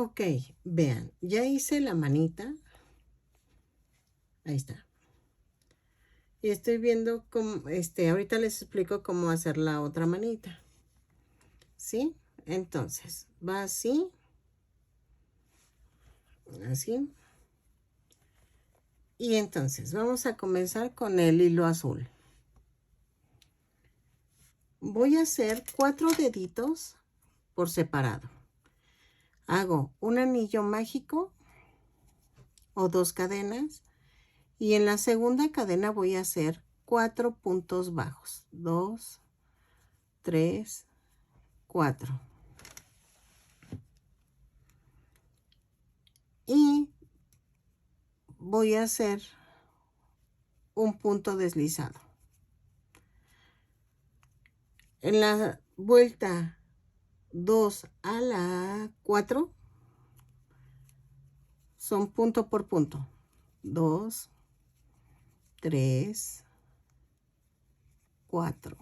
Ok, vean, ya hice la manita. Ahí está. Y estoy viendo cómo, ahorita les explico cómo hacer la otra manita. ¿Sí? Entonces, va así. Así. Y entonces, vamos a comenzar con el hilo azul. Voy a hacer 4 deditos por separado. Hago un anillo mágico o 2 cadenas. Y en la segunda cadena voy a hacer 4 puntos bajos. 2, 3, 4. Y voy a hacer un punto deslizado. En la vuelta 2 a la 4 son punto por punto. 2, 3, 4.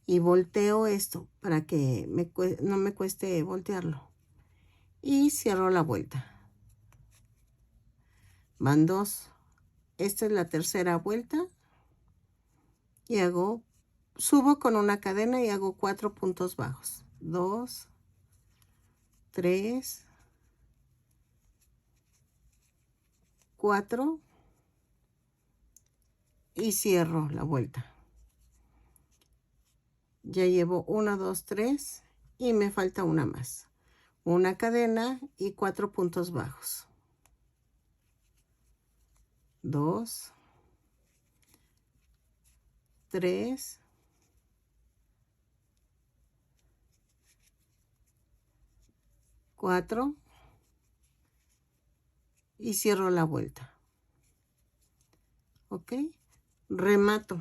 Y volteo esto para que no me cueste voltearlo. Y cierro la vuelta. Van 2. Esta es la tercera vuelta. Y subo con una cadena y hago 4 puntos bajos. 2, 3, 4 y cierro la vuelta. Ya llevo 1, 2, 3 y me falta una más. Una cadena y 4 puntos bajos. 2, 3, 4 y cierro la vuelta. ¿Ok? Remato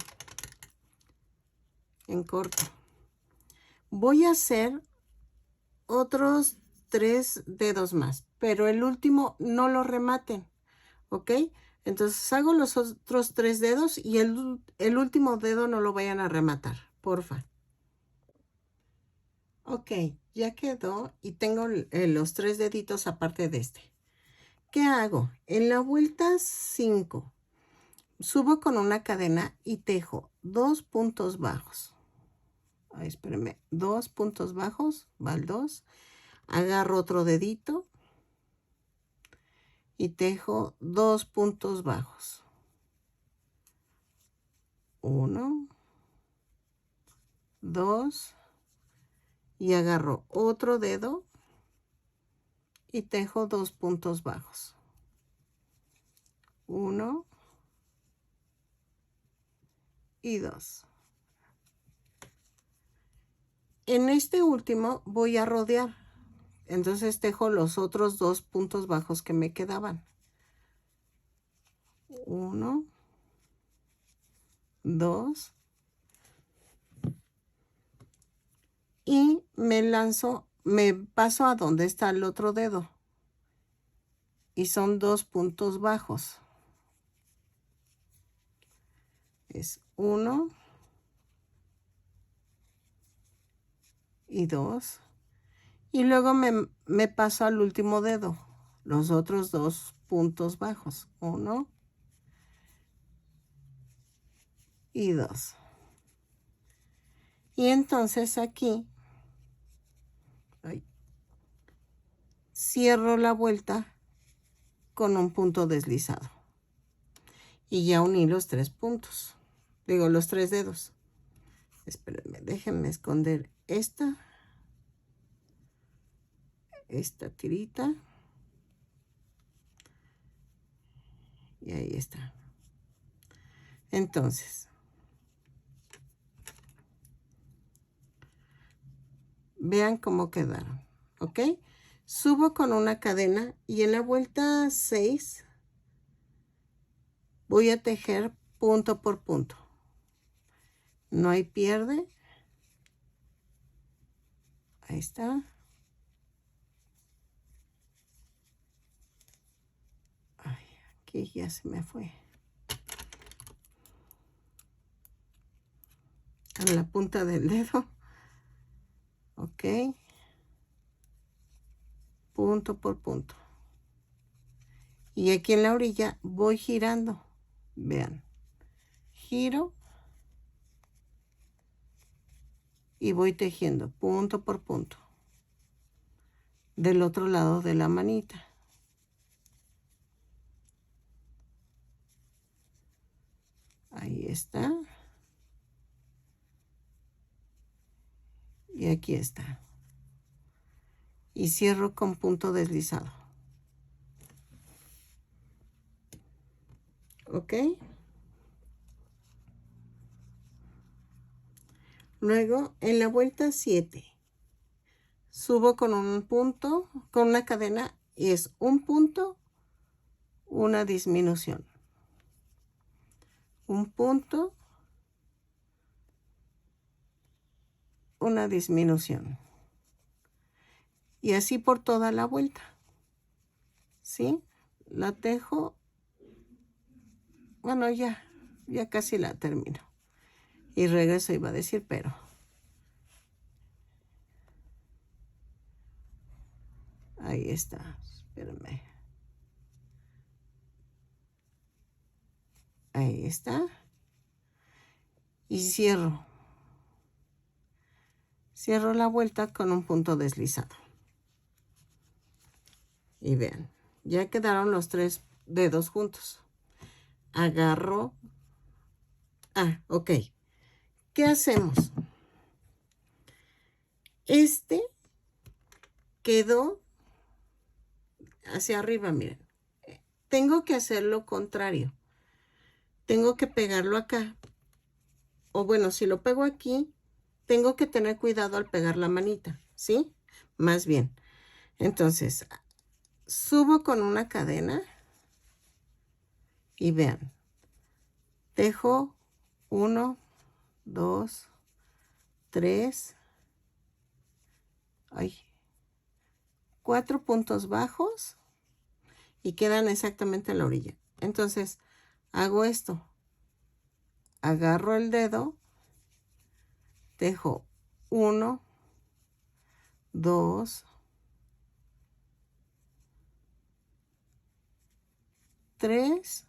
en corto. Voy a hacer otros 3 dedos más, pero el último no lo rematen. ¿Ok? Entonces hago los otros 3 dedos y el último dedo no lo vayan a rematar, porfa. Ok, ya quedó y tengo los 3 deditos aparte de este. ¿Qué hago? En la vuelta 5, subo con una cadena y tejo 2 puntos bajos. Ay, espérenme, 2 puntos bajos, va el 2. Agarro otro dedito y tejo 2 puntos bajos. 1, 2 y agarro otro dedo y tejo 2 puntos bajos. 1 y 2. En este último voy a rodear. Entonces tejo los otros 2 puntos bajos que me quedaban. 1, 2 y me paso a donde está el otro dedo. Y son 2 puntos bajos. Es 1 y 2. Y luego me paso al último dedo. Los otros 2 puntos bajos. 1 y 2. Y entonces aquí cierro la vuelta con un punto deslizado. Y ya uní los 3 puntos. Digo, los 3 dedos. Espérenme, déjenme esconder esta tirita. Y ahí está. Entonces, vean cómo quedaron. ¿Ok? Subo con una cadena y en la vuelta 6 voy a tejer punto por punto. No hay pierde. Ahí está. Ay, aquí ya se me fue. A la punta del dedo. Ok. punto por punto. Y aquí en la orilla voy girando. Vean, giro y voy tejiendo punto por punto del otro lado de la manita. Ahí está. Y aquí está. Y cierro con punto deslizado. ¿Ok? Luego, en la vuelta 7, subo con un punto, con una cadena, y es un punto, una disminución. Un punto, una disminución. Y así por toda la vuelta. ¿Sí? La tejo. Bueno, ya casi la termino. Y regreso, iba a decir, pero. Ahí está. Espérenme. Ahí está. Y cierro. Cierro la vuelta con un punto deslizado. Y vean, ya quedaron los 3 dedos juntos. Agarro. Ok. ¿Qué hacemos? Este quedó hacia arriba, miren. Tengo que hacer lo contrario. Tengo que pegarlo acá. O bueno, si lo pego aquí, tengo que tener cuidado al pegar la manita, ¿sí? Más bien. Entonces, subo con una cadena y vean. Tejo 1, 2, 3, 4 puntos bajos y quedan exactamente en la orilla. Entonces, hago esto. Agarro el dedo, tejo 1, 2, 3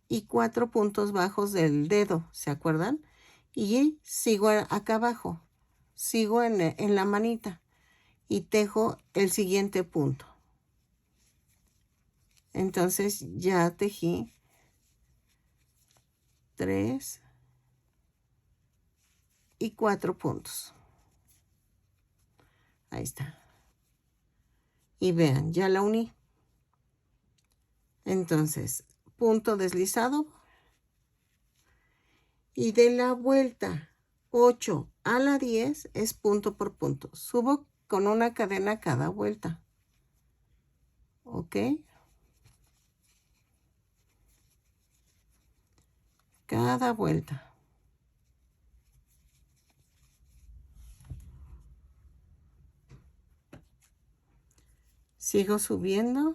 y 4 puntos bajos del dedo, ¿se acuerdan? Y sigo acá abajo, sigo en la manita y tejo el siguiente punto. Entonces ya tejí 3 y 4 puntos. Ahí está. Y vean, ya la uní. Entonces, punto deslizado. Y de la vuelta 8 a la 10 es punto por punto. Subo con una cadena cada vuelta. ¿Ok? Cada vuelta. Sigo subiendo.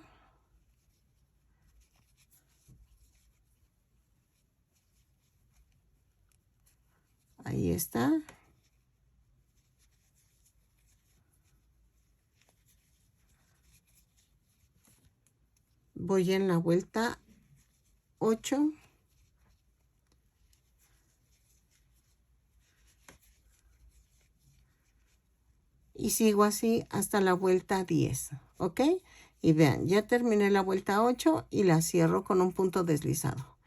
Ahí está. Voy en la vuelta 8. Y sigo así hasta la vuelta 10. ¿Ok? Y vean, ya terminé la vuelta 8 y la cierro con un punto deslizado.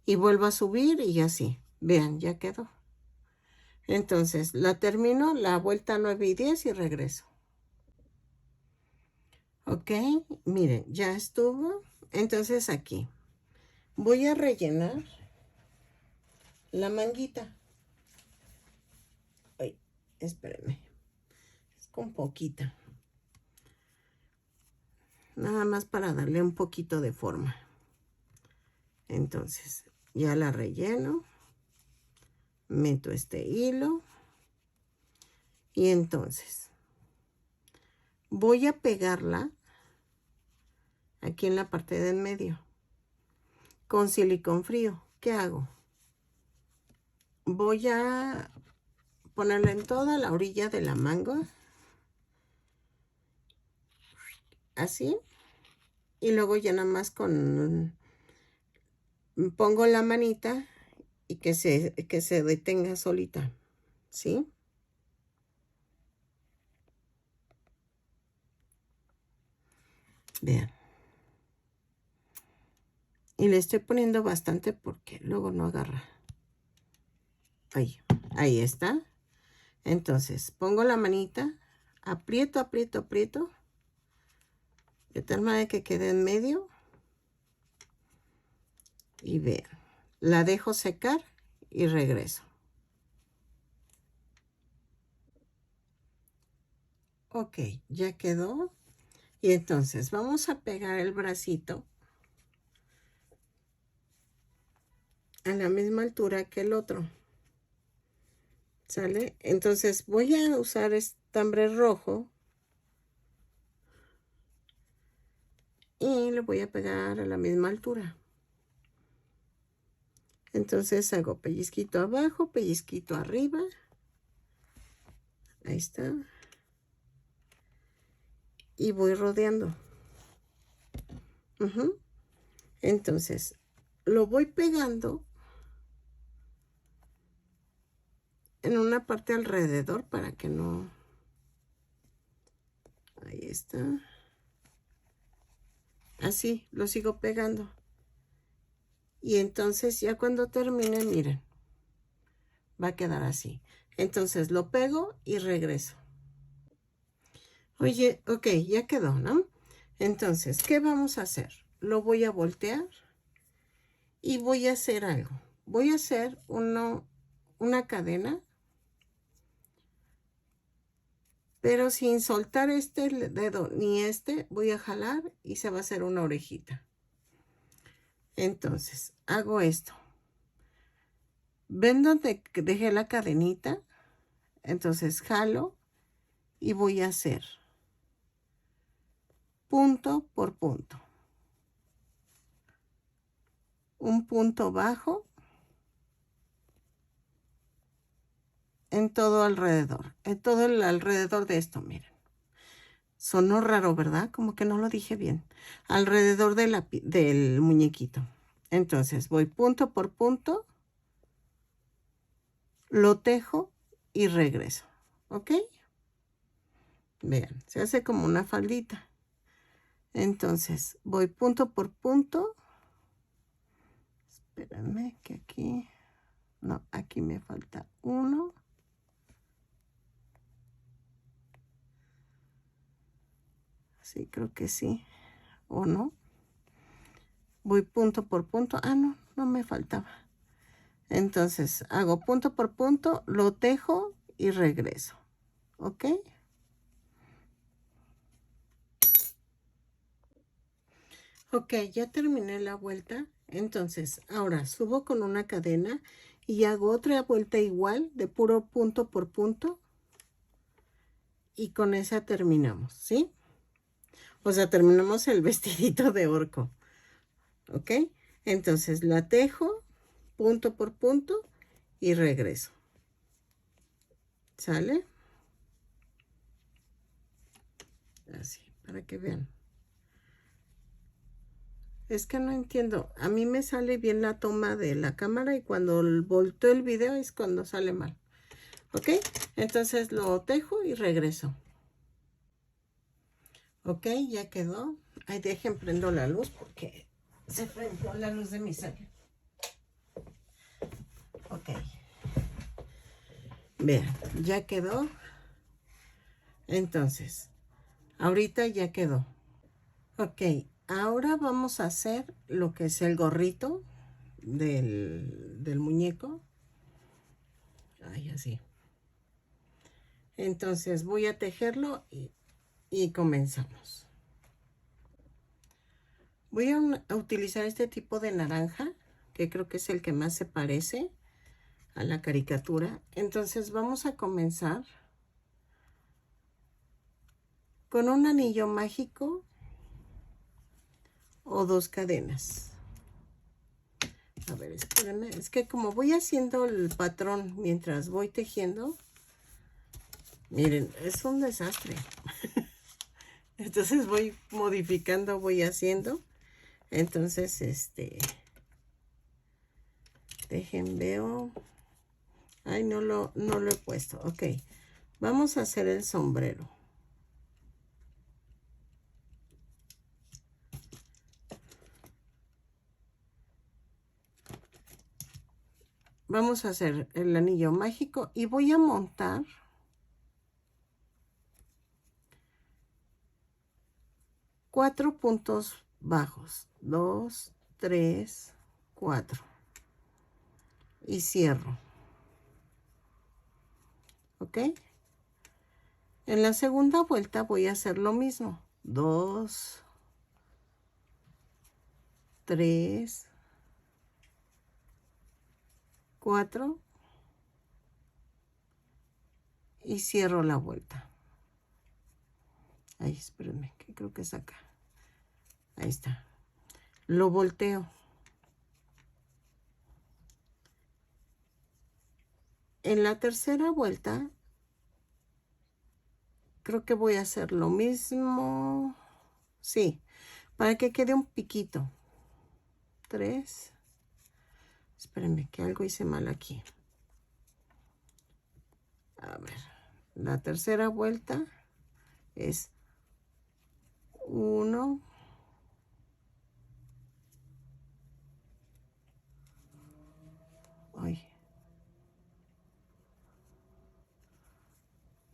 Y vuelvo a subir y así. Vean, ya quedó. Entonces, la termino la vuelta 9 y 10 y regreso. Ok, miren, ya estuvo. Entonces aquí voy a rellenar la manguita. Ay, espérenme. Es con poquita. Nada más para darle un poquito de forma. Entonces, ya la relleno. Meto este hilo. Y entonces, voy a pegarla aquí en la parte de en medio con silicón frío. ¿Qué hago? Voy a ponerla en toda la orilla de la manga así. Y luego ya nada más pongo la manita y que se detenga solita, ¿sí? Vean. Y le estoy poniendo bastante porque luego no agarra. Ahí está. Entonces, pongo la manita, aprieto, aprieto, aprieto, de tal manera que quede en medio. Y vean, la dejo secar y regreso. Ok, ya quedó. Y entonces vamos a pegar el bracito a la misma altura que el otro. ¿Sale? Entonces voy a usar estambre rojo y le voy a pegar a la misma altura. Entonces hago pellizquito abajo, pellizquito arriba. Ahí está. Y voy rodeando. Entonces lo voy pegando en una parte alrededor para que no... Ahí está. Así, lo sigo pegando. Y entonces ya cuando termine, miren, va a quedar así. Entonces lo pego y regreso. Oye, ok, ya quedó, ¿no? Entonces, ¿qué vamos a hacer? Lo voy a voltear y voy a hacer algo. Voy a hacer una cadena, pero sin soltar este dedo ni este, voy a jalar y se va a hacer una orejita. Entonces, hago esto. ¿Ven donde dejé la cadenita? Entonces, jalo y voy a hacer punto por punto. Un punto bajo en todo alrededor, en todo el alrededor de esto, miren. Sonó raro, ¿verdad? Como que no lo dije bien. Alrededor del muñequito. Entonces voy punto por punto, lo tejo y regreso. ¿Ok? Vean, se hace como una faldita. Entonces voy punto por punto. Espérenme que aquí... No, aquí me falta uno. Sí, creo que sí. ¿O no? Voy punto por punto. Ah, no, no me faltaba. Entonces, hago punto por punto, lo tejo y regreso. ¿Ok? Ok, ya terminé la vuelta. Entonces, ahora subo con una cadena y hago otra vuelta igual de puro punto por punto. Y con esa terminamos, ¿sí? O sea, terminamos el vestidito de orco. ¿Ok? Entonces, la tejo punto por punto y regreso. ¿Sale? Así, para que vean. Es que no entiendo. A mí me sale bien la toma de la cámara y cuando volteo el video es cuando sale mal. ¿Ok? Entonces lo tejo y regreso. Ok, ya quedó. Ahí dejen, prendo la luz porque se prendió la luz de mi sala. Ok. Vean, ya quedó. Entonces, ahorita ya quedó. Ok, ahora vamos a hacer lo que es el gorrito del muñeco. Ay, así. Entonces voy a tejerlo y comenzamos. Voy a utilizar este tipo de naranja, que creo que es el que más se parece a la caricatura. Entonces vamos a comenzar con un anillo mágico o 2 cadenas. A ver, espérenme. Es que como voy haciendo el patrón mientras voy tejiendo, miren, es un desastre. Entonces voy modificando, voy haciendo. Entonces, dejen, veo. Ay, no lo he puesto. Ok, vamos a hacer el sombrero. Vamos a hacer el anillo mágico y voy a montar 4 puntos bajos. 2, 3, 4. Y cierro. ¿Ok? En la segunda vuelta voy a hacer lo mismo. 2, 3, 4 y cierro la vuelta. Ay, espérenme, que creo que es acá. Ahí está. Lo volteo. En la tercera vuelta, creo que voy a hacer lo mismo. Sí, para que quede un piquito. 3. Espérenme, que algo hice mal aquí. A ver, la tercera vuelta es 1,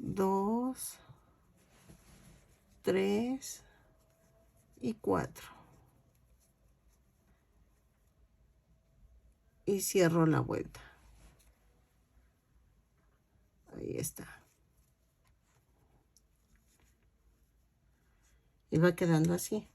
2, 3 y 4. Y cierro la vuelta. Ahí está. Y va quedando así.